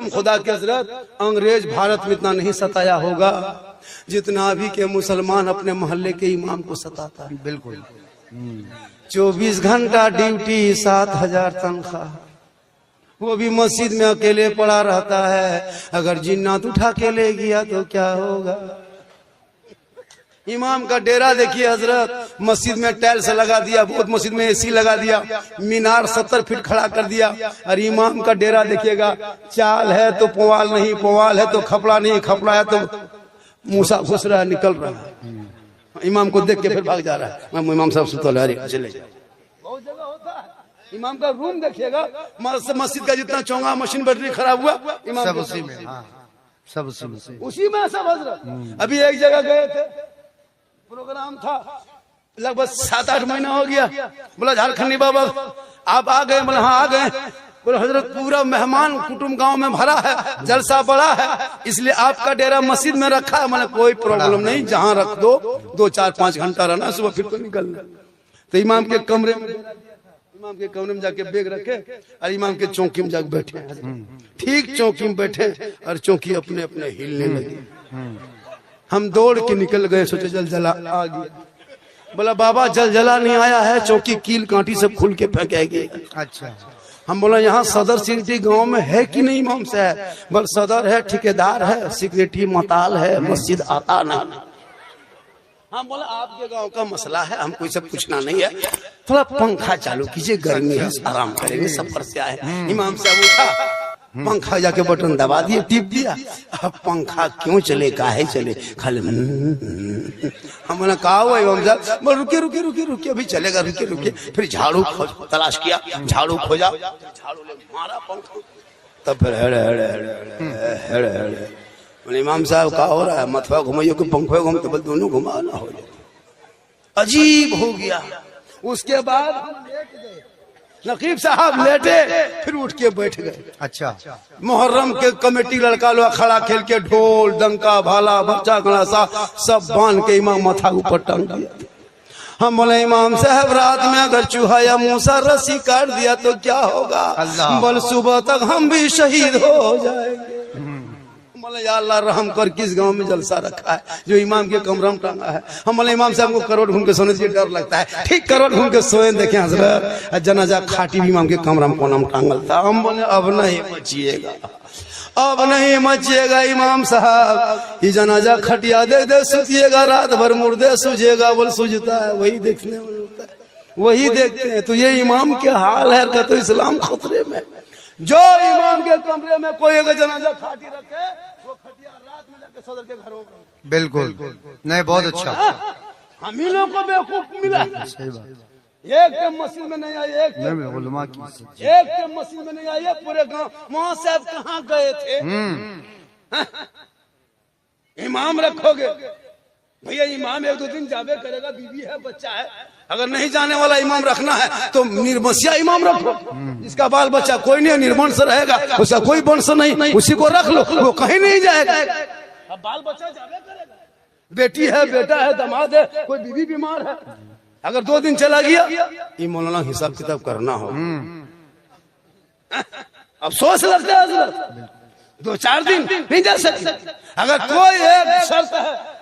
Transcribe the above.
कसम खुदा के हजरत, अंग्रेज भारत में इतना नहीं सताया होगा जितना अभी के मुसलमान अपने मोहल्ले के इमाम को सताता है। बिल्कुल। 24 घंटा ड्यूटी, 7,000 तनख्वाह, वो भी मस्जिद में अकेले पड़ा रहता है। अगर जिन्नात उठा के ले गया तो क्या होगा। इमाम का डेरा देखिए हजरत, मस्जिद में टाइल्स लगा दिया, बहुत मस्जिद में एसी लगा दिया, मीनार 70 फीट खड़ा कर दिया। और इमाम का डेरा देखिएगा, चाल है तो पुवाल नहीं, पुवाल है तो खपड़ा नहीं, खपड़ा है तो मूसा घुस रहा है, निकल रहा है। इमाम को देख के फिर भाग जा रहा है। इमाम साहब सुतल है, चले जाओ। बहुत जगह होता है। इमाम का रूम देखिएगा, मस्जिद का जितना चौंगा मशीन बैटरी खराब हुआ, इमाम सब उसी में, सब उसी में, उसी में सब हजरत। अभी एक जगह गए थे, प्रोग्राम था, लगभग 7-8 महीना हो गया। बोला झारखंडी बाबा आप आ गए? बोला हाँ आ गए। बोला हजरत पूरा मेहमान कुटुंब गांव में भरा है, जलसा बड़ा है, इसलिए आपका डेरा मस्जिद में रखा है। मैंने कोई प्रॉब्लम नहीं, जहां रख दो, 2-4-5 घंटा रहना, सुबह फिर तो निकलना। तो इमाम के कमरे में, इमाम के कमरे में जाके बैग रखे और इमाम के चौकी में जाके बैठे। ठीक चौकी में बैठे और चौकी अपने अपने हिलने लगी। हम दौड़ के निकल गए, सोचे जलजला आ गया। बोला बाबा जलजला नहीं आया है, चौकी कील कांटी सब खुल के फेंकेगी। अच्छा। हम बोला यहाँ सदर सिटी गांव में है कि नहीं इमाम साहब? बोल सदर है, ठेकेदार है, सिक्योरिटी मताल है, मस्जिद आता ना। हम बोला आपके गांव का मसला है, हमको ये सब पूछना नहीं है, थोड़ा पंखा चालू कीजिए, गर्मी है, आराम करेंगे, सफर से आए। इमाम साहब उठा, पंखा जाके बटन दबा दिए, टिप दिया। अब पंखा क्यों चले, काहे चले, खाली हमने कहा हुआ इमाम साहब। बोल रुके रुके रुके रुके, अभी चलेगा, रुके रुके। फिर झाड़ू तलाश किया, झाड़ू खोजा, झाड़ू ले मारा पंखा, तब फिर हेड़े हेड़े हेड़े हेड़े। इमाम साहब क्या हो रहा है? मथवा घुमाइयो कि पंखा घूम, तो बोल दोनों घुमाना हो जाए। अजीब हो गया। उसके बाद नकीब साहब लेटे, फिर उठ के बैठ गए। अच्छा। मुहर्रम के कमेटी लड़का लोग खड़ा खेल के ढोल डंका भाला बच्चा गणासा सब बांध के इमाम माथा ऊपर टांग दिया। हम बोले इमाम साहब रात में अगर चूहा या मूसा रस्सी काट दिया तो क्या होगा? बोल सुबह तक हम भी शहीद हो जाएंगे। बोले या अल्लाह रहम कर, किस गांव में जलसा रखा है जो इमाम के कमरा में टांगा है? हम बोले इमाम साहब को करोड़ घूम के सोने से डर लगता है। ठीक करोड़ घूम के सोए, देखे हजरत जनाजा खाटी भी इमाम के कमरा में कोना में टांगल था। हम बोले अब नहीं बचिएगा, अब नहीं मचिएगा इमाम साहब, ये जनाजा खटिया दे दे सुतिएगा, रात भर मुर्दे सूझेगा। बोल सूझता है, वही देखने में होता है, वही देखते हैं। तो ये इमाम के हाल है का, तो इस्लाम खतरे में। जो इमाम के कमरे में कोई अगर जनाजा खाटी रखे, वो खटिया रात में जाके सदर के घरों में। बिल्कुल नहीं, बहुत अच्छा। हम ही लोग को बेवकूफ मिला। सही बात। एक के मस्जिद में नहीं आए, एक के मस्जिद में नहीं आए, पूरे गांव। वहां साहब कहाँ गए थे? इमाम रखोगे भैया, इमाम 1-2 दिन जावे करेगा, बीवी है, बच्चा है। अगर नहीं जाने वाला इमाम रखना है तो निर्वंशिया इमाम रखो, जिसका बाल बच्चा कोई नहीं, निर्वंश रहेगा, उसका कोई वंश नहीं, उसी को रख लो, वो कहीं नहीं जाएगा। अब बाल बच्चा जावे करेगा, बेटी है, बेटा है, दामाद है, कोई बीवी बीमार है, अगर 2 दिन चला गया, ये मौलाना हिसाब किताब करना हो। अफसोस लगता है हजरत, 2-4 दिन नहीं जा सकते। अगर कोई एक शर्त है